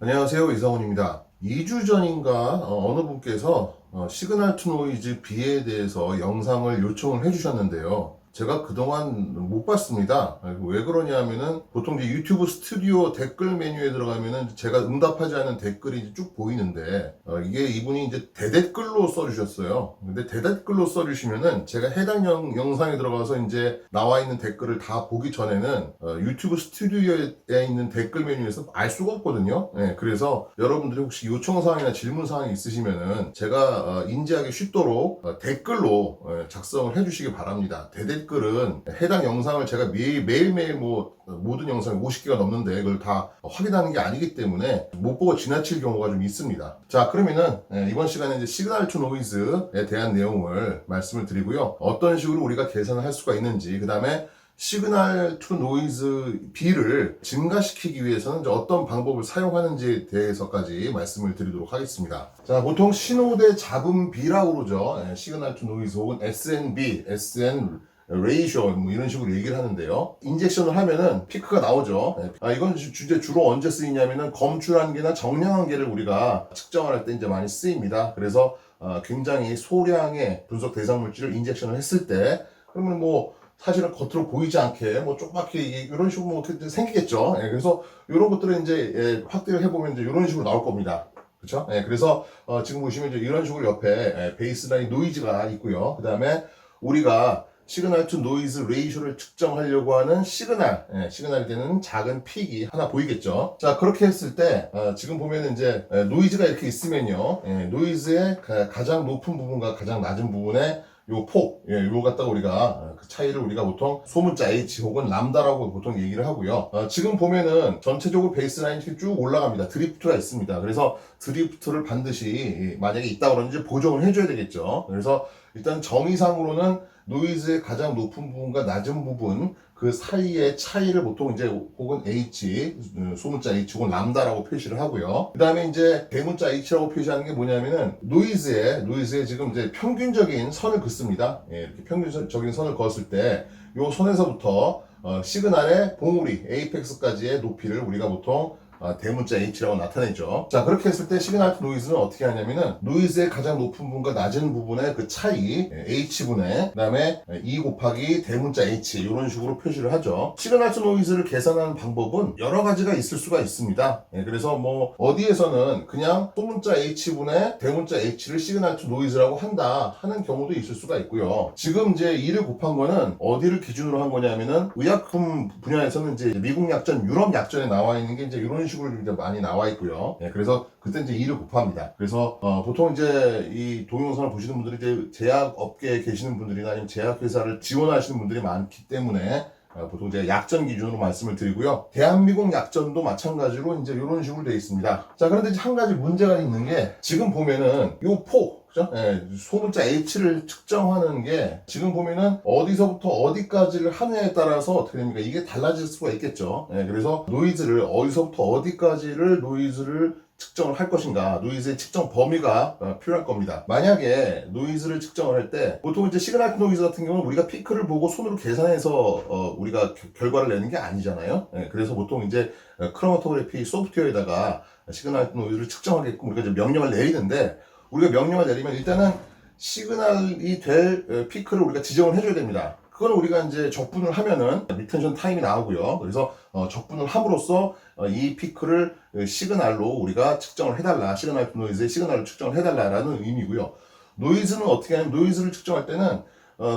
안녕하세요, 이성훈입니다. 2주 전인가 어느 분께서 시그널 투 노이즈 B에 대해서 영상을 요청을 해주셨는데요. 제가 그동안 못 봤습니다. 왜 그러냐면은 보통 이제 유튜브 스튜디오 댓글 메뉴에 들어가면은 제가 응답하지 않은 댓글이 쭉 보이는데 이게 이분이 이제 대댓글로 써주셨어요. 근데 대댓글로 써주시면은 제가 해당 영상에 들어가서 이제 나와 있는 댓글을 다 보기 전에는 유튜브 스튜디오에 있는 댓글 메뉴에서 알 수가 없거든요. 그래서 여러분들이 혹시 요청사항이나 질문사항이 있으시면은 제가 인지하기 쉽도록 댓글로 작성을 해주시기 바랍니다. 댓글은 해당 영상을 제가 매일매일 모든 영상이 50개가 넘는데 그걸 다 확인하는 게 아니기 때문에 못 보고 지나칠 경우가 좀 있습니다. 자, 그러면은 이번 시간에 이제 시그널 투 노이즈에 대한 내용을 말씀을 드리고요. 어떤 식으로 우리가 계산을 할 수가 있는지, 그 다음에 시그널 투 노이즈 B를 증가시키기 위해서는 이제 어떤 방법을 사용하는지에 대해서까지 말씀을 드리도록 하겠습니다. 자, 보통 신호대 잡음 B라고 그러죠. 시그널 투 노이즈 혹은 SNB, SN 레이쇼 뭐 이런 식으로 얘기를 하는데요. 인젝션을 하면은 피크가 나오죠. 이건 주로 언제 쓰이냐면은 검출한계나 정량한계를 우리가 측정을 할 때 이제 많이 쓰입니다. 그래서 굉장히 소량의 분석 대상 물질을 인젝션을 했을 때 그러면 사실은 겉으로 보이지 않게 조그맣게 이런 식으로 생기겠죠. 그래서 이런 것들을 이제 확대를 해보면 이제 이런 식으로 나올 겁니다. 그렇죠? 그래서 지금 보시면 이제 이런 식으로 옆에 베이스라인 노이즈가 있고요. 그 다음에 우리가 시그널 투 노이즈 레이쇼를 측정하려고 하는 시그널이 되는 작은 픽이 하나 보이겠죠. 자, 그렇게 했을 때 지금 보면 이제 노이즈가 이렇게 있으면요, 노이즈의 가장 높은 부분과 가장 낮은 부분의 요 폭, 요 갖다가 우리가 그 차이를 우리가 보통 소문자 H 혹은 람다라고 보통 얘기를 하고요. 지금 보면은 전체적으로 베이스라인이 쭉 올라갑니다. 드리프트가 있습니다. 그래서 드리프트를 반드시 만약에 있다 그러면 이제 보정을 해줘야 되겠죠. 그래서 일단 정의상으로는 노이즈의 가장 높은 부분과 낮은 부분 그 사이의 차이를 보통 이제 혹은 H, 소문자 H 혹은 람다라고 표시를 하고요. 그 다음에 이제 대문자 H라고 표시하는 게 뭐냐면은 노이즈에 지금 이제 평균적인 선을 긋습니다. 이렇게 평균적인 선을 그었을 때 요 선에서부터 시그널의 봉우리, 에이펙스까지의 높이를 우리가 보통 대문자 H라고 나타내죠. 자, 그렇게 했을 때 시그널 투 노이즈는 어떻게 하냐면은 노이즈의 가장 높은 부분과 낮은 부분의 그 차이 H분의 그 다음에 2 곱하기 대문자 H 이런 식으로 표시를 하죠. 시그널 투 노이즈를 계산하는 방법은 여러 가지가 있을 수가 있습니다. 그래서 어디에서는 그냥 소문자 H분의 대문자 H를 시그널 투 노이즈라고 한다 하는 경우도 있을 수가 있고요. 지금 이제 2를 곱한 거는 어디를 기준으로 한 거냐면은 의약품 분야에서는 이제 미국 약전, 유럽 약전에 나와 있는 게 이제 이런 식으로 이제 많이 나와 있고요. 그래서 그때 이제 2를 곱합니다. 그래서 보통 이제 이 동영상을 보시는 분들이 이제 제약업계에 계시는 분들이나 아니면 제약회사를 지원하시는 분들이 많기 때문에 보통 이제 약전 기준으로 말씀을 드리고요. 대한민국 약전도 마찬가지로 이제 이런 식으로 되어 있습니다. 자, 그런데 이제 한 가지 문제가 있는 게 지금 보면은 요 폭, 그죠? 소문자 H를 측정하는 게 지금 보면은 어디서부터 어디까지를 하느냐에 따라서 어떻게 됩니까? 이게 달라질 수가 있겠죠. 그래서 노이즈를 어디서부터 어디까지를 노이즈를 측정을 할 것인가, 노이즈의 측정 범위가 필요할 겁니다. 만약에 노이즈를 측정을 할 때 보통 이제 시그널 노이즈 같은 경우는 우리가 피크를 보고 손으로 계산해서 우리가 결과를 내는 게 아니잖아요. 그래서 보통 이제 크로마토그래피 소프트웨어에다가 시그널 노이즈를 측정하게끔 우리가 이제 명령을 내리는데 우리가 명령을 내리면 일단은 시그널이 될 피크를 우리가 지정을 해줘야 됩니다. 그건 우리가 이제 적분을 하면은 리텐션 타임이 나오고요. 그래서 적분을 함으로써 이 피크를 시그널로 우리가 측정을 해달라. 시그널 노이즈의 시그널을 측정을 해달라라는 의미고요. 노이즈는 어떻게 하냐면 노이즈를 측정할 때는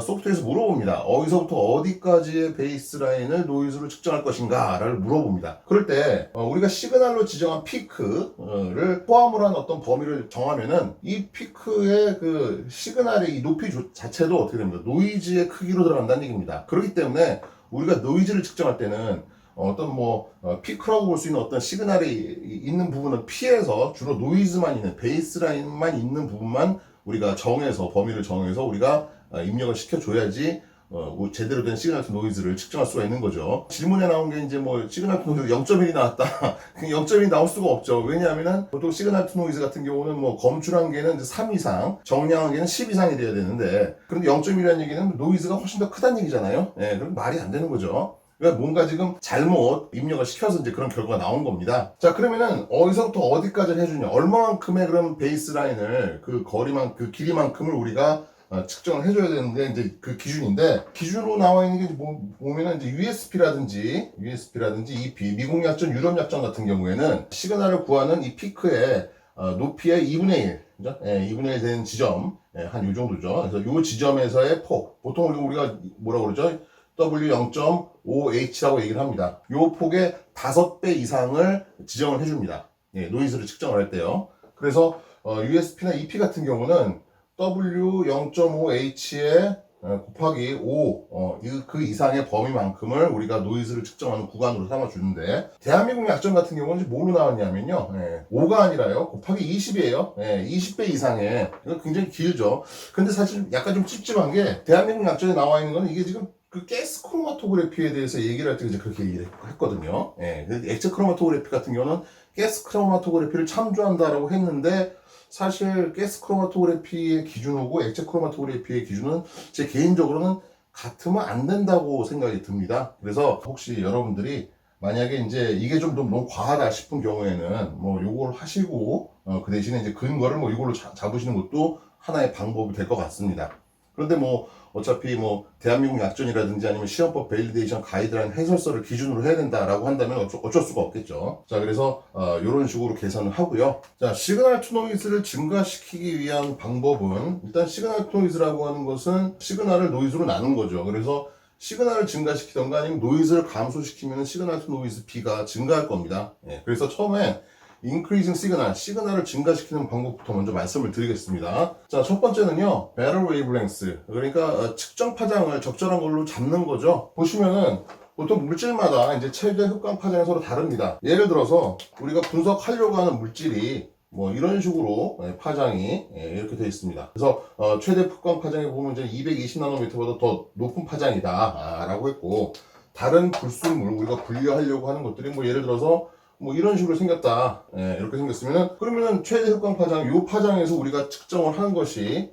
소프트웨어에서 물어봅니다. 어디서부터 어디까지의 베이스라인을 노이즈로 측정할 것인가를 물어봅니다. 그럴 때 우리가 시그널로 지정한 피크를 포함을 한 어떤 범위를 정하면은 이 피크의 그 시그널의 이 높이 자체도 어떻게 됩니까? 노이즈의 크기로 들어간다는 얘기입니다. 그렇기 때문에 우리가 노이즈를 측정할 때는 어떤 피크라고 볼 수 있는 어떤 시그널이 있는 부분은 피해서 주로 노이즈만 있는 베이스라인만 있는 부분만 우리가 범위를 정해서 우리가 입력을 시켜줘야지 제대로 된 시그널 투 노이즈를 측정할 수가 있는 거죠. 질문에 나온 게 이제 시그널 투 노이즈 0.1이 나왔다. 0.1이 나올 수가 없죠. 왜냐하면은 보통 시그널 투 노이즈 같은 경우는 검출한 게는 3 이상, 정량한 게는 10 이상이 돼야 되는데 그런데 0.1이라는 얘기는 노이즈가 훨씬 더 크다는 얘기잖아요. 그럼 말이 안 되는 거죠. 그러니까 뭔가 지금 잘못 입력을 시켜서 이제 그런 결과가 나온 겁니다. 자, 그러면은 어디서부터 어디까지를 해주냐, 얼마만큼의 그런 베이스라인을 그 그 길이만큼을 우리가 측정을 해줘야 되는데, 이제 그 기준인데, 기준으로 나와 있는 게 보면은 이제 USP라든지 EP, 미국 약전, 유럽 약전 같은 경우에는 시그널을 구하는 이 피크의 높이의 2분의 1, 그죠? 예, 2분의 1 되는 지점, 예, 한 요 정도죠. 그래서 요 지점에서의 폭, 보통 우리가 뭐라고 그러죠? W0.5H라고 얘기를 합니다. 요 폭의 5배 이상을 지정을 해줍니다. 예, 노이즈를 측정을 할 때요. 그래서 USP나 EP 같은 경우는 W0.5H에 곱하기 5, 그 이상의 범위만큼을 우리가 노이즈를 측정하는 구간으로 삼아주는데, 대한민국 약정 같은 경우는 뭐로 나왔냐면요, 5가 아니라요, 곱하기 20이에요. 20배 이상의, 이거 굉장히 길죠. 근데 사실 약간 좀 찝찝한 게, 대한민국 약정에 나와 있는 거는 이게 지금 그 가스 크로마토그래피에 대해서 얘기를 할 때 이제 그렇게 얘기를 했거든요. 액체 크로마토그래피 같은 경우는 가스 크로마토그래피를 참조한다라고 했는데, 사실 가스 크로마토그래피의 기준하고 액체 크로마토그래피의 기준은 제 개인적으로는 같으면 안 된다고 생각이 듭니다. 그래서 혹시 여러분들이 만약에 이제 이게 좀 너무 과하다 싶은 경우에는 뭐 요걸 하시고 그 대신에 이제 근거를 뭐 이걸로 잡으시는 것도 하나의 방법이 될 것 같습니다. 그런데 뭐 어차피 뭐 대한민국 약전이라든지 아니면 시험법 밸리데이션 가이드라인 해설서를 기준으로 해야 된다라고 한다면 어쩔 수가 없겠죠. 자, 그래서 이런 식으로 계산을 하고요. 자, 시그널 투 노이즈를 증가시키기 위한 방법은, 일단 시그널 투 노이즈라고 하는 것은 시그널을 노이즈로 나눈 거죠. 그래서 시그널을 증가시키던가 아니면 노이즈를 감소시키면 시그널 투 노이즈 B가 증가할 겁니다. 그래서 처음에 increasing 시그널을 증가시키는 방법부터 먼저 말씀을 드리겠습니다. 자, 첫 번째는요, better wavelength. 그러니까 측정 파장을 적절한 걸로 잡는 거죠. 보시면은 보통 물질마다 이제 최대 흡광 파장이 서로 다릅니다. 예를 들어서 우리가 분석하려고 하는 물질이 뭐 이런 식으로 파장이 이렇게 되어 있습니다. 그래서 최대 흡광 파장에 보면 이제 220나노미터보다 더 높은 파장이다 라고 했고, 다른 불순물 우리가 분류하려고 하는 것들이 뭐 예를 들어서 뭐 이런 식으로 생겼다, 이렇게 생겼으면은, 그러면은 최대 흡광 파장, 요 파장에서 우리가 측정을 하는 것이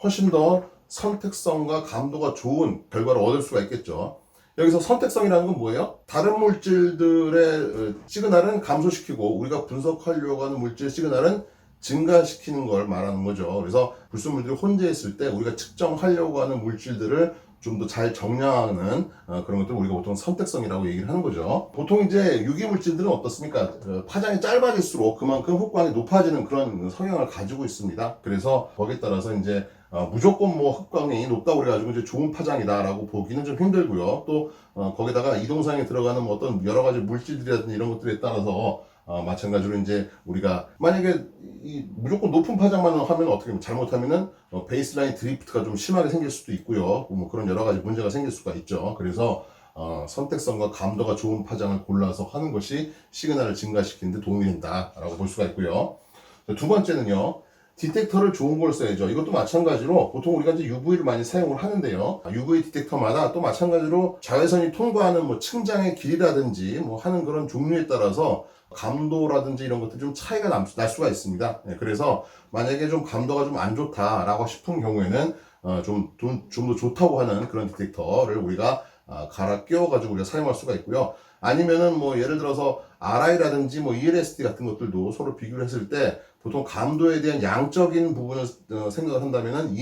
훨씬 더 선택성과 감도가 좋은 결과를 얻을 수가 있겠죠. 여기서 선택성이라는 건 뭐예요? 다른 물질들의 시그널은 감소시키고 우리가 분석하려고 하는 물질 시그널은 증가시키는 걸 말하는 거죠. 그래서 불순물들이 혼재했을 때 우리가 측정하려고 하는 물질들을 좀 더 잘 정량하는 그런 것들을 우리가 보통 선택성이라고 얘기를 하는 거죠. 보통 이제 유기물질들은 어떻습니까? 파장이 짧아질수록 그만큼 흡광이 높아지는 그런 성향을 가지고 있습니다. 그래서 거기에 따라서 이제 무조건 뭐 흡광이 높다고 그래가지고 이제 좋은 파장이다라고 보기는 좀 힘들고요. 또 거기다가 이동상에 들어가는 뭐 어떤 여러 가지 물질들이라든지 이런 것들에 따라서 마찬가지로 이제 우리가 만약에 무조건 높은 파장만 하면 어떻게 잘못하면은 베이스라인 드리프트가 좀 심하게 생길 수도 있고요. 뭐 그런 여러 가지 문제가 생길 수가 있죠. 그래서 선택성과 감도가 좋은 파장을 골라서 하는 것이 시그널을 증가시키는 데 도움이 된다라고 볼 수가 있고요. 두 번째는요, 디텍터를 좋은 걸 써야죠. 이것도 마찬가지로 보통 우리가 이제 UV를 많이 사용을 하는데요. UV 디텍터마다 또 마찬가지로 자외선이 통과하는 뭐 층장의 길이라든지 뭐 하는 그런 종류에 따라서 감도라든지 이런 것들이 좀 차이가 날 수가 있습니다. 그래서 만약에 좀 감도가 좀 안 좋다라고 싶은 경우에는 좀 더 좋다고 하는 그런 디텍터를 우리가 갈아 끼워가지고 우리가 사용할 수가 있고요. 아니면은 뭐 예를 들어서 RI라든지 뭐 ELSD 같은 것들도 서로 비교를 했을 때 보통 감도에 대한 양적인 부분을 생각을 한다면은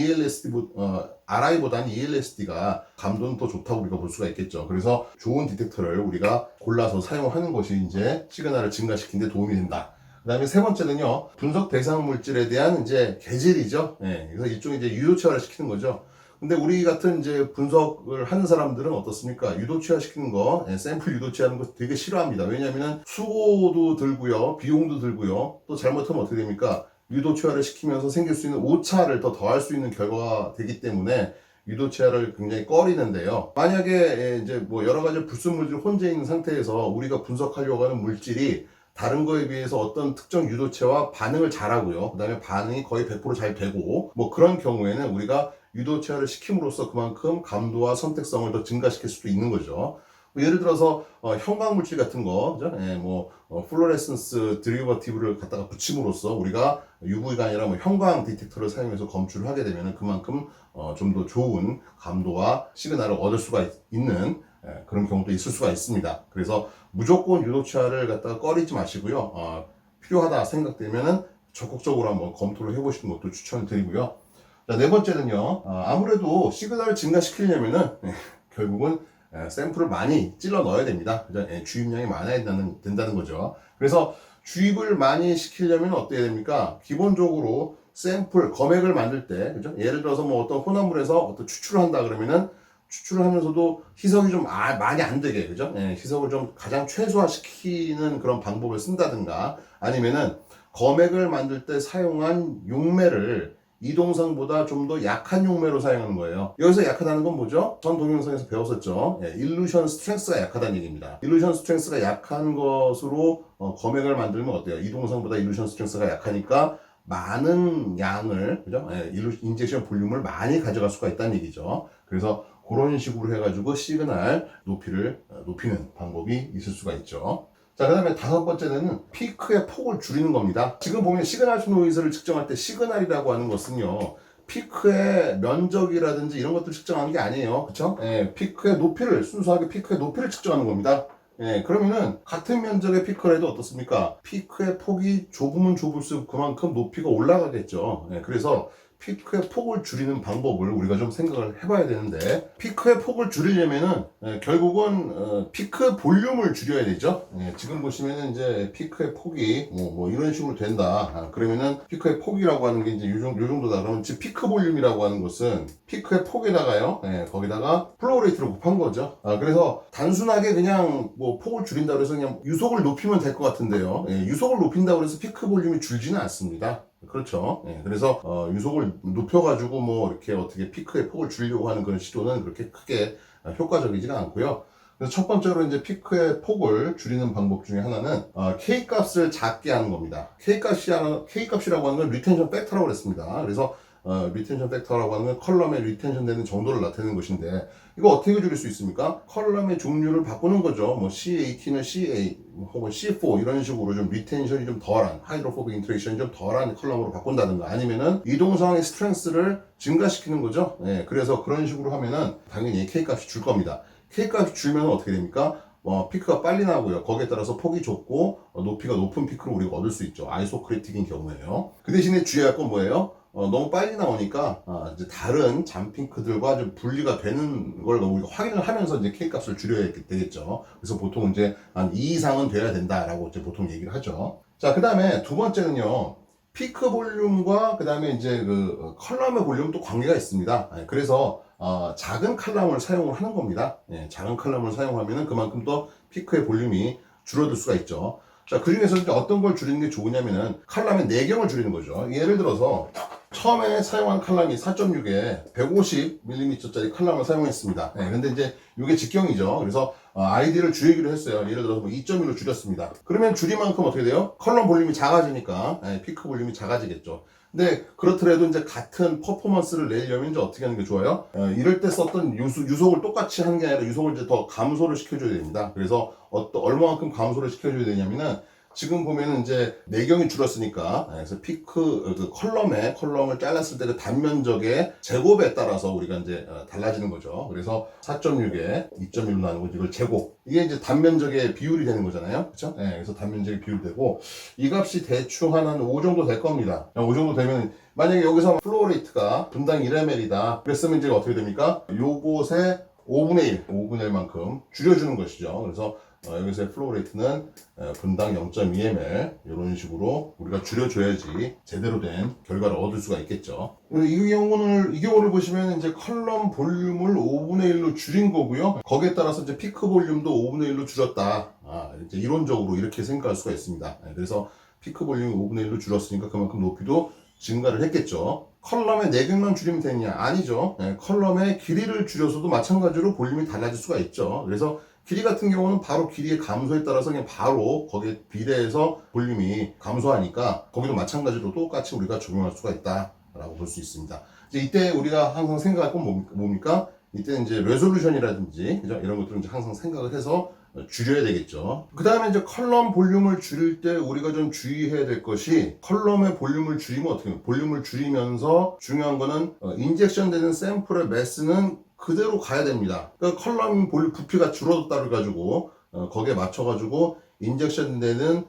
RI보다는 ELSD가 감도는 더 좋다고 우리가 볼 수가 있겠죠. 그래서 좋은 디텍터를 우리가 골라서 사용하는 것이 이제 시그널을 증가시키는 데 도움이 된다. 그 다음에 세 번째는요, 분석 대상 물질에 대한 이제 개질이죠. 그래서 일종의 이제 유효체화를 시키는 거죠. 근데 우리 같은 이제 분석을 하는 사람들은 어떻습니까? 유도체화 시키는 거, 샘플 유도체화 하는 거 되게 싫어합니다. 왜냐면은 수고도 들고요, 비용도 들고요, 또 잘못하면 어떻게 됩니까? 유도체화를 시키면서 생길 수 있는 오차를 더 더할 수 있는 결과가 되기 때문에 유도체화를 굉장히 꺼리는데요. 만약에 이제 뭐 여러 가지 불순물들이 혼재 있는 상태에서 우리가 분석하려고 하는 물질이 다른 거에 비해서 어떤 특정 유도체와 반응을 잘하고요, 그 다음에 반응이 거의 100%잘 되고 뭐 그런 경우에는 우리가 유도체화를 시킴으로써 그만큼 감도와 선택성을 더 증가시킬 수도 있는 거죠. 뭐 예를 들어서 형광 물질 같은 거, 그죠? 예, 뭐 플로레센스 드리버티브를 갖다가 붙임으로써 우리가 UV가 아니라 뭐 형광 디텍터를 사용해서 검출을 하게 되면 그만큼 좀 더 좋은 감도와 시그널을 얻을 수가 있는 그런 경우도 있을 수가 있습니다. 그래서 무조건 유도차를 갖다가 꺼리지 마시고요. 필요하다 생각되면은 적극적으로 한번 검토를 해보시는 것도 추천을 드리고요. 자, 네 번째는요. 아무래도 시그널을 증가시키려면은 결국은 샘플을 많이 찔러 넣어야 됩니다. 그죠? 주입량이 많아야 된다는 거죠. 그래서 주입을 많이 시키려면 어떻게 됩니까? 기본적으로 샘플, 검액을 만들 때, 그죠? 예를 들어서 뭐 어떤 혼합물에서 어떤 추출을 한다 그러면은 추출을 하면서도 희석이 좀 많이 안 되게, 그죠? 희석을 좀 가장 최소화시키는 그런 방법을 쓴다든가 아니면은 검액을 만들 때 사용한 용매를 이동상보다 좀 더 약한 용매로 사용하는 거예요. 여기서 약하다는 건 뭐죠? 전 동영상에서 배웠었죠. 일루션 스트렝스가 약하다는 얘기입니다. 일루션 스트렝스가 약한 것으로 검액을 만들면 어때요? 이동상보다 일루션 스트렝스가 약하니까 많은 양을, 그죠? 인젝션 볼륨을 많이 가져갈 수가 있다는 얘기죠. 그래서 그런 식으로 해가지고 시그널 높이를 높이는 방법이 있을 수가 있죠. 자, 그 다음에 다섯 번째는 피크의 폭을 줄이는 겁니다. 지금 보면 시그널 투 노이즈를 측정할 때 시그널이라고 하는 것은요, 피크의 면적이라든지 이런 것들을 측정하는 게 아니에요. 그쵸? 피크의 높이를, 순수하게 피크의 높이를 측정하는 겁니다. 그러면은 같은 면적의 피크를 해도 어떻습니까? 피크의 폭이 좁으면 좁을수록 그만큼 높이가 올라가겠죠. 그래서 피크의 폭을 줄이는 방법을 우리가 좀 생각을 해봐야 되는데, 피크의 폭을 줄이려면은 결국은 피크 볼륨을 줄여야 되죠. 지금 보시면은 이제 피크의 폭이 뭐 이런 식으로 된다. 그러면은 피크의 폭이라고 하는 게 이제 요 정도다. 그러면 지금 피크 볼륨이라고 하는 것은 피크의 폭에다가요, 거기다가 플로우 레이트를 곱한 거죠. 그래서 단순하게 그냥 뭐 폭을 줄인다고 해서 그냥 유속을 높이면 될 것 같은데요. 유속을 높인다고 해서 피크 볼륨이 줄지는 않습니다. 그렇죠. 그래서 유속을 높여가지고 뭐 이렇게 어떻게 피크의 폭을 줄이려고 하는 그런 시도는 그렇게 크게 효과적이지가 않고요. 그래서 첫 번째로 이제 피크의 폭을 줄이는 방법 중에 하나는 K 값을 작게 하는 겁니다. K 값이라고 하는 건 리텐션 팩터라고 그랬습니다. 그래서 리텐션 팩터라고 하는 건 컬럼의 리텐션 되는 정도를 나타내는 것인데, 이거 어떻게 줄일 수 있습니까? 컬럼의 종류를 바꾸는 거죠. 뭐 C18은 CA 혹은 C4 이런 식으로 좀 리텐션이 좀 덜한, 하이드로포빅 인트레이션이 좀 덜한 컬럼으로 바꾼다든가 아니면은 이동상의 스트렝스를 증가시키는 거죠. 그래서 그런 식으로 하면은 당연히 K 값이 줄 겁니다. K 값이 줄면 어떻게 됩니까? 피크가 빨리 나고요. 거기에 따라서 폭이 좁고 높이가 높은 피크를 우리가 얻을 수 있죠. 아이소크리틱인 경우에요. 그 대신에 주의할 건 뭐예요? 너무 빨리 나오니까 이제 다른 잠핑크들과 좀 분리가 되는 걸 우리가 확인을 하면서 이제 K 값을 줄여야 되겠죠. 그래서 보통 이제 한 2 이상은 돼야 된다라고 이제 보통 얘기를 하죠. 자, 그 다음에 두 번째는요. 피크 볼륨과 그 다음에 이제 그 컬럼의 볼륨도 관계가 있습니다. 그래서 작은 칼럼을 사용을 하는 겁니다. 작은 칼럼을 사용하면 그만큼 더 피크의 볼륨이 줄어들 수가 있죠. 자, 그 중에서 이제 어떤 걸 줄이는 게 좋으냐면은 칼럼의 내경을 줄이는 거죠. 예를 들어서 처음에 사용한 칼럼이 4.6에 150mm짜리 칼럼을 사용했습니다. 근데 이제 이게 직경이죠. 그래서 아이디를 줄이기로 했어요. 예를 들어서 뭐 2.1로 줄였습니다. 그러면 줄인 만큼 어떻게 돼요? 컬럼 볼륨이 작아지니까 피크 볼륨이 작아지겠죠. 근데 그렇더라도 이제 같은 퍼포먼스를 내려면 이제 어떻게 하는 게 좋아요? 이럴 때 썼던 유속을 똑같이 하는 게 아니라 유속을 이제 더 감소를 시켜줘야 됩니다. 그래서 얼마만큼 감소를 시켜줘야 되냐면은 지금 보면은 이제 내경이 줄었으니까 그래서 피크 그 컬럼을 잘랐을 때 그 단면적의 제곱에 따라서 우리가 이제 달라지는 거죠. 그래서 4.6에 2.1로 나누고 이걸 제곱, 이게 이제 단면적의 비율이 되는 거잖아요. 그렇죠? 그래서 단면적의 비율이 되고 이 값이 대충 한 5 정도 될 겁니다. 5 정도 되면 만약에 여기서 플로우 레이트가 분당 1ml다 그랬으면 이제 어떻게 됩니까? 요것의 5분의 1만큼 줄여주는 것이죠. 그래서 여기서의 플로우 레이트는 분당 0.2ml 이런 식으로 우리가 줄여줘야지 제대로 된 결과를 얻을 수가 있겠죠. 이 경우를 보시면 이제 컬럼 볼륨을 5분의 1로 줄인 거고요. 거기에 따라서 이제 피크 볼륨도 5분의 1로 줄였다. 이제 이론적으로 이렇게 생각할 수가 있습니다. 그래서 피크 볼륨이 5분의 1로 줄었으니까 그만큼 높이도 증가를 했겠죠. 컬럼의 내경만 줄이면 되느냐? 아니죠. 컬럼의 길이를 줄여서도 마찬가지로 볼륨이 달라질 수가 있죠. 그래서 길이 같은 경우는 바로 길이의 감소에 따라서 그냥 바로 거기에 비례해서 볼륨이 감소하니까 거기도 마찬가지로 똑같이 우리가 적용할 수가 있다라고 볼 수 있습니다. 이제 이때 우리가 항상 생각할 건 뭡니까? 이때 이제 레솔루션이라든지 그죠? 이런 것들은 이제 항상 생각을 해서 줄여야 되겠죠. 그 다음에 이제 컬럼 볼륨을 줄일 때 우리가 좀 주의해야 될 것이 컬럼의 볼륨을 줄이면 어떻게 해요? 볼륨을 줄이면서 중요한 거는 인젝션 되는 샘플의 매스는 그대로 가야 됩니다. 그러니까 컬럼 볼륨 부피가 줄어들다 가지고 거기에 맞춰가지고 인젝션 되는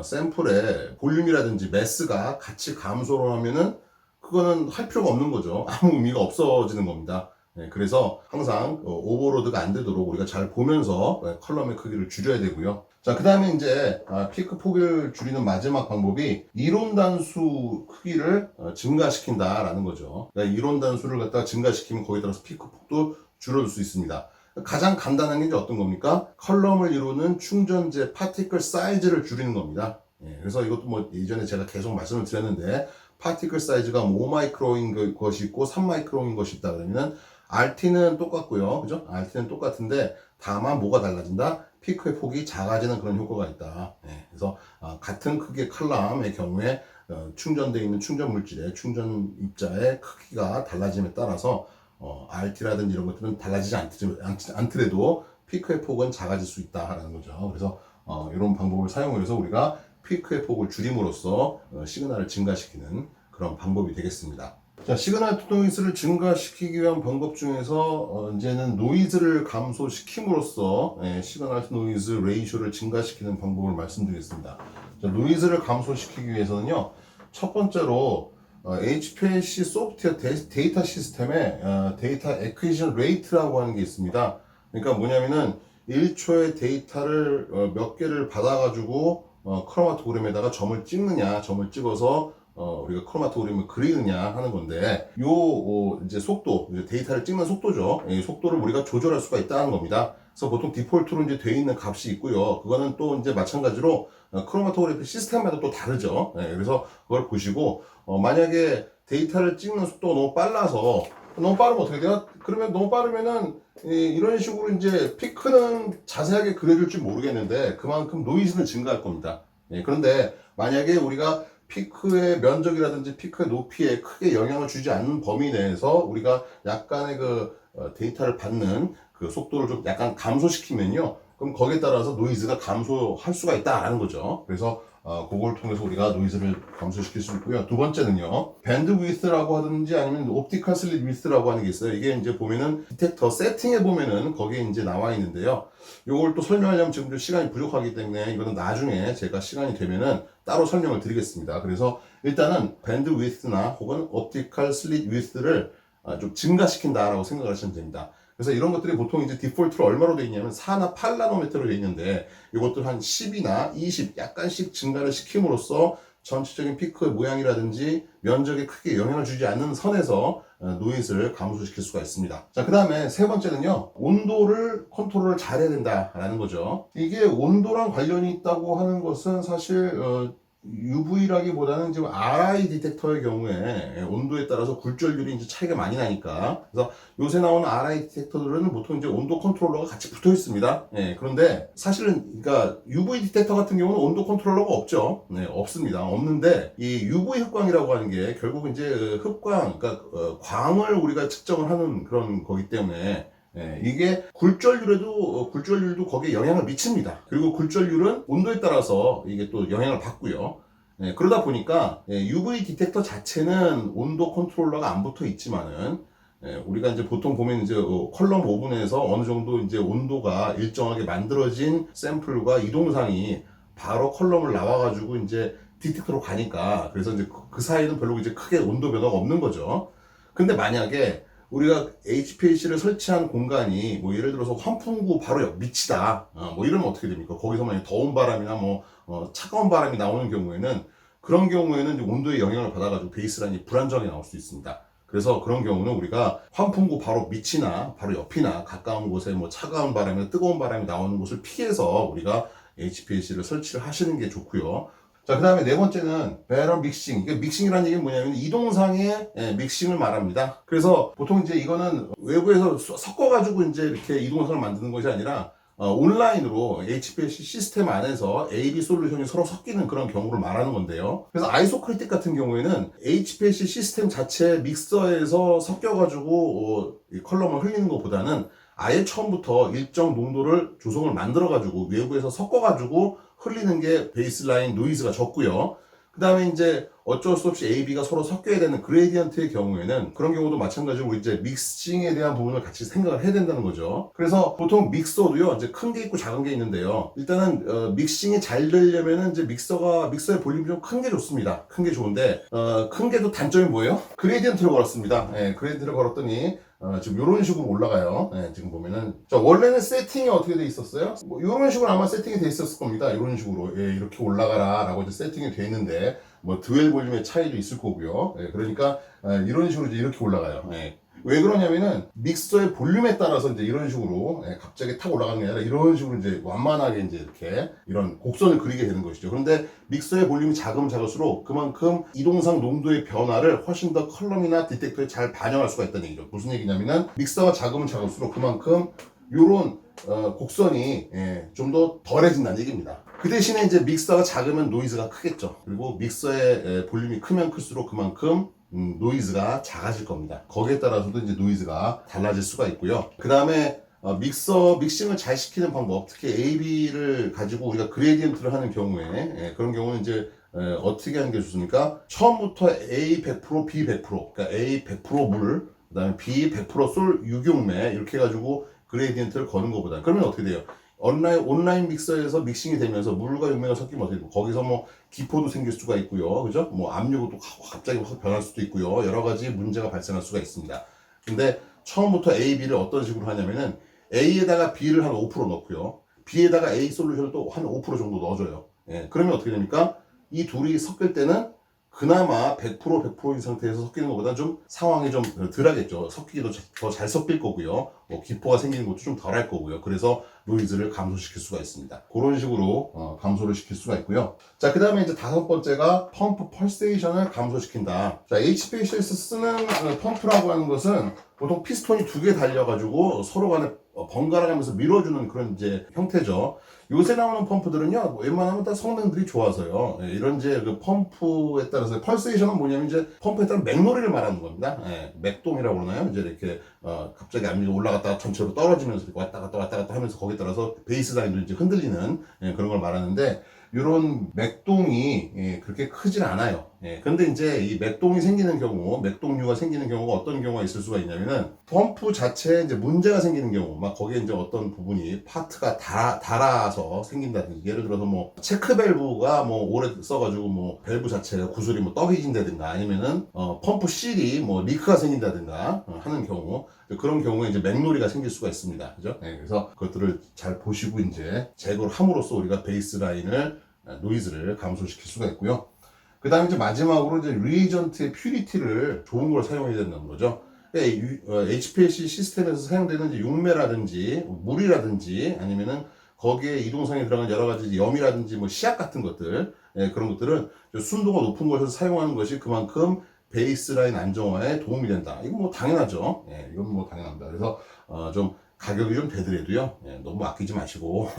샘플의 볼륨이라든지 매스가 같이 감소를 하면은 그거는 할 필요가 없는 거죠. 아무 의미가 없어지는 겁니다. 네, 그래서 항상 오버로드가 안 되도록 우리가 잘 보면서 컬럼의 크기를 줄여야 되고요. 자, 그 다음에 이제 피크 폭을 줄이는 마지막 방법이 이론 단수 크기를 증가시킨다라는 거죠. 그러니까 이론 단수를 갖다가 증가시키면 거기에 따라서 피크 폭도 줄어들 수 있습니다. 가장 간단한 게 이제 어떤 겁니까? 컬럼을 이루는 충전재 파티클 사이즈를 줄이는 겁니다. 예, 그래서 이것도 뭐 예전에 제가 계속 말씀을 드렸는데 파티클 사이즈가 5마이크로인 것이 있고 3마이크로인 것이 있다 그러면 RT는 똑같고요. 그죠? RT는 똑같은데 다만 뭐가 달라진다? 피크의 폭이 작아지는 그런 효과가 있다. 예, 그래서 같은 크기의 컬럼의 경우에 충전되어 있는 충전 물질의 충전 입자의 크기가 달라짐에 따라서 RT라든지 이런 것들은 달라지지 않더라도 피크의 폭은 작아질 수 있다라는 거죠. 그래서 이런 방법을 사용해서 우리가 피크의 폭을 줄임으로써 시그널을 증가시키는 그런 방법이 되겠습니다. 자, 시그널 투 노이즈를 증가시키기 위한 방법 중에서 이제는 노이즈를 감소시킴으로써 시그널 투 노이즈 레이쇼를 증가시키는 방법을 말씀드리겠습니다. 자, 노이즈를 감소시키기 위해서는요, 첫 번째로 HPLC 소프트웨어 데이터 시스템에 데이터 애퀴지션 레이트라고 하는 게 있습니다. 그러니까 뭐냐면은 1초의 데이터를 몇 개를 받아가지고 크로마토그램에다가 점을 찍느냐, 점을 찍어서 우리가 크로마토그램을 그리느냐 하는 건데, 이제 속도, 이제 데이터를 찍는 속도죠. 이 속도를 우리가 조절할 수가 있다는 겁니다. 그래서 보통 디폴트로 이제 되어 있는 값이 있고요. 그거는 또 이제 마찬가지로 크로마토그래피 시스템마다 또 다르죠. 그래서 그걸 보시고, 만약에 데이터를 찍는 속도가 너무 빨라서, 너무 빠르면 어떻게 돼요? 그러면 너무 빠르면은 이런 식으로 이제 피크는 자세하게 그려줄지 모르겠는데 그만큼 노이즈는 증가할 겁니다. 그런데 만약에 우리가 피크의 면적이라든지 피크의 높이에 크게 영향을 주지 않는 범위 내에서 우리가 약간의 그 데이터를 받는 그 속도를 좀 약간 감소시키면요, 그럼 거기에 따라서 노이즈가 감소할 수가 있다라는 거죠. 그래서 그걸 통해서 우리가 노이즈를 감소시킬 수 있고요. 두 번째는요, 밴드 위스라고 하든지 아니면 옵티컬 슬릿 위스라고 하는 게 있어요. 이게 이제 보면은 디텍터 세팅에 보면은 거기에 이제 나와 있는데요. 이걸 또 설명하려면 지금 좀 시간이 부족하기 때문에 이거는 나중에 제가 시간이 되면은 따로 설명을 드리겠습니다. 그래서 일단은 밴드 위스나 혹은 옵티컬 슬릿 위스를 좀 증가시킨다라고 생각을 하시면 됩니다. 그래서 이런 것들이 보통 이제 디폴트로 얼마로 되어 있냐면 4나 8나노미터로 되어 있는데 이것도 한 10이나 20 약간씩 증가를 시킴으로써 전체적인 피크의 모양이라든지 면적에 크게 영향을 주지 않는 선에서 노이즈를 감소시킬 수가 있습니다. 자, 그 다음에 세 번째는요, 온도를 컨트롤을 잘 해야 된다라는 거죠. 이게 온도랑 관련이 있다고 하는 것은 사실 UV라기보다는 지금 RI 디텍터의 경우에 온도에 따라서 굴절률이 이제 차이가 많이 나니까, 그래서 요새 나오는 RI 디텍터들은 보통 이제 온도 컨트롤러가 같이 붙어 있습니다. 그런데 사실은 그러니까 UV 디텍터 같은 경우는 온도 컨트롤러가 없죠. 없습니다. 없는데 이 UV 흑광이라고 하는 게 결국 이제 흑광, 그러니까 광을 우리가 측정을 하는 그런 거기 때문에 이게 굴절률도 거기에 영향을 미칩니다. 그리고 굴절률은 온도에 따라서 이게 또 영향을 받고요. 그러다 보니까 UV 디텍터 자체는 온도 컨트롤러가 안 붙어 있지만은 우리가 이제 보통 보면 이제 컬럼 오븐에서 어느 정도 이제 온도가 일정하게 만들어진 샘플과 이동상이 바로 컬럼을 나와가지고 이제 디텍터로 가니까, 그래서 이제 그 사이는 별로 이제 크게 온도 변화가 없는 거죠. 근데 만약에 우리가 HPLC를 설치한 공간이 뭐 예를 들어서 환풍구 바로 옆 밑이다, 뭐 이러면 어떻게 됩니까? 거기서 만약 더운 바람이나 차가운 바람이 나오는 경우에는, 그런 경우에는 이제 온도에 영향을 받아가지고 베이스라인이 불안정하게 나올 수 있습니다. 그래서 그런 경우는 우리가 환풍구 바로 밑이나 바로 옆이나 가까운 곳에 뭐 차가운 바람이나 뜨거운 바람이 나오는 곳을 피해서 우리가 HPLC를 설치를 하시는 게 좋고요. 자, 그 다음에 네 번째는 배럴 믹싱. 이게 믹싱이라는 얘기는 뭐냐면 이동상의 믹싱을 말합니다. 그래서 보통 이제 이거는 외부에서 섞어가지고 이제 이렇게 이동상을 만드는 것이 아니라 온라인으로 HPLC 시스템 안에서 AV 솔루션이 서로 섞이는 그런 경우를 말하는 건데요. 그래서 아이소크리틱 같은 경우에는 HPLC 시스템 자체 믹서에서 섞여가지고 이 컬럼을 흘리는 것보다는 아예 처음부터 일정 농도를 조성을 만들어가지고 외부에서 섞어가지고 흘리는 게 베이스라인 노이즈가 적고요. 그 다음에 이제 어쩔 수 없이 A, B가 서로 섞여야 되는 그레디언트의 경우에는 그런 경우도 마찬가지로 이제 믹싱에 대한 부분을 같이 생각을 해야 된다는 거죠. 그래서 보통 믹서도요, 이제 큰 게 있고 작은 게 있는데요. 일단은 믹싱이 잘 되려면은 이제 믹서의 볼륨이 좀 큰 게 좋습니다. 큰 게 좋은데 큰 게 또 단점이 뭐예요? 그레디언트를 걸었습니다. 그레디언트를 걸었더니 지금 이런 식으로 올라가요. 지금 보면은 자, 원래는 세팅이 어떻게 돼 있었어요? 뭐 이런 식으로 아마 세팅이 돼 있었을 겁니다. 이런 식으로 이렇게 올라가라 라고 이제 세팅이 돼 있는데 뭐 드웰 볼륨의 차이도 있을 거고요. 그러니까 이런 식으로 이제 이렇게 올라가요. 왜 그러냐면은 믹서의 볼륨에 따라서 이제 이런 식으로 갑자기 탁 올라가는 게 아니라 이런 식으로 이제 완만하게 이제 이렇게 이런 곡선을 그리게 되는 것이죠. 그런데 믹서의 볼륨이 작으면 작을수록 그만큼 이동상 농도의 변화를 훨씬 더 컬럼이나 디텍터에 잘 반영할 수가 있다는 얘기죠. 무슨 얘기냐면은 믹서가 작으면 작을수록 그만큼 요런 곡선이 좀 더 덜해진다는 얘기입니다. 그 대신에 이제 믹서가 작으면 노이즈가 크겠죠. 그리고 믹서의 볼륨이 크면 클수록 그만큼 노이즈가 작아질 겁니다. 거기에 따라서도 이제 노이즈가 달라질 수가 있고요. 그 다음에 믹싱을 잘 시키는 방법, 특히 AB를 가지고 우리가 그레디언트를 하는 경우에 그런 경우는 이제 어떻게 하는 게 좋습니까? 처음부터 A 100%, B 100%, 그러니까 A 100% 물, 그 다음에 B 100%솔 유경매 이렇게 해가지고 그레디언트를 거는 것보다 그러면 어떻게 돼요? 온라인 믹서에서 믹싱이 되면서 물과 용매가 섞이면 어떻게 돼요? 거기서 뭐 기포도 생길 수가 있고요. 그죠? 뭐 압력도 또 갑자기 확 변할 수도 있고요. 여러 가지 문제가 발생할 수가 있습니다. 근데 처음부터 A, B를 어떤 식으로 하냐면은 A에다가 B를 한 5% 넣고요. B에다가 A 솔루션을 또 한 5% 정도 넣어줘요. 그러면 어떻게 됩니까? 이 둘이 섞일 때는 그나마 100%인 상태에서 섞이는 것보다 좀 상황이 좀 덜하겠죠. 섞이기도 더 잘 섞일 거고요. 뭐 기포가 생기는 것도 좀 덜 할 거고요. 그래서 노이즈를 감소시킬 수가 있습니다. 그런 식으로 감소를 시킬 수가 있고요. 자, 그 다음에 이제 다섯 번째가 펌프 펄세이션을 감소시킨다. 자, HPLC에서 쓰는 펌프라고 하는 것은 보통 피스톤이 두 개 달려가지고 서로 간에 번갈아 가면서 밀어주는 그런 이제 형태죠. 요새 나오는 펌프들은요, 웬만하면 다 성능들이 좋아서요. 이런 이제 그 펌프에 따라서, 펄세이션은 뭐냐면 이제 펌프에 따른 맥놀이를 말하는 겁니다. 맥동이라고 그러나요? 이제 이렇게, 갑자기 압력이 올라갔다가 전체로 떨어지면서 이렇게 왔다 갔다 하면서 거기에 따라서 베이스 라인도 이제 흔들리는 그런 걸 말하는데, 이런 맥동이 그렇게 크진 않아요. 근데 이제 이 맥동이 생기는 경우, 맥동류가 생기는 경우가 어떤 경우가 있을 수가 있냐면은 펌프 자체에 이제 문제가 생기는 경우, 막 거기에 이제 어떤 부분이 파트가 닳아서 생긴다든지, 예를 들어서 뭐 체크 밸브가 뭐 오래 써가지고 뭐 밸브 자체가 구슬이 뭐 떡이진다든가 아니면은 펌프 실이 뭐 리크가 생긴다든가 하는 경우, 그런 경우에 이제 맥놀이가 생길 수가 있습니다. 그죠? 그래서 그것들을 잘 보시고 이제 제거를 함으로써 우리가 베이스 라인을 노이즈를 감소시킬 수가 있고요. 그 다음에 이제 마지막으로 이제 리에이전트의 퓨리티를 좋은 걸 사용해야 된다는 거죠. HPLC 시스템에서 사용되는 이제 용매라든지 물이라든지 아니면은 거기에 이동성에 들어간 여러 가지 염이라든지 뭐 씨앗 같은 것들, 그런 것들은 순도가 높은 것을 사용하는 것이 그만큼 베이스라인 안정화에 도움이 된다. 이건 뭐 당연하죠. 이건 뭐 당연합니다. 그래서 좀 가격이 좀 되더라도요, 너무 아끼지 마시고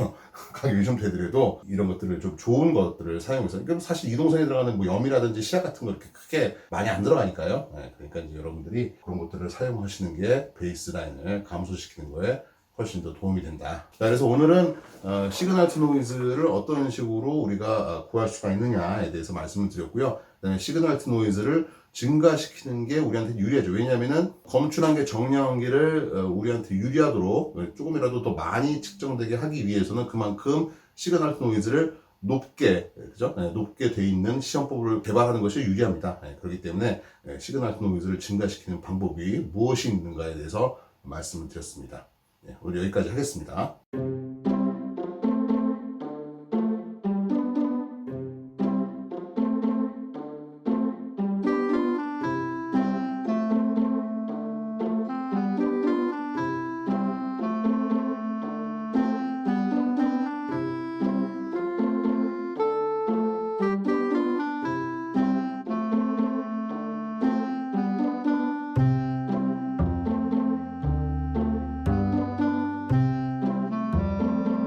가격이 좀 되더라도 이런 것들을 좀 좋은 것들을 사용해서, 그럼 사실 이동선에 들어가는 뭐 염이라든지 씨앗 같은 거 이렇게 크게 많이 안 들어가니까요. 그러니까 이제 여러분들이 그런 것들을 사용하시는 게 베이스 라인을 감소시키는 거에 훨씬 더 도움이 된다. 자, 그래서 오늘은 시그널 투 노이즈를 어떤 식으로 우리가 구할 수가 있느냐에 대해서 말씀을 드렸고요. 그다음에 시그널 투 노이즈를 증가시키는 게 우리한테 유리하죠. 왜냐하면은 검출한 게 정량한 게를 우리한테 유리하도록 조금이라도 더 많이 측정되게 하기 위해서는 그만큼 시그널 투 노이즈를 높게, 그죠? 높게 돼 있는 시험법을 개발하는 것이 유리합니다. 그렇기 때문에 시그널 투 노이즈를 증가시키는 방법이 무엇이 있는가에 대해서 말씀을 드렸습니다. 오늘 여기까지 하겠습니다.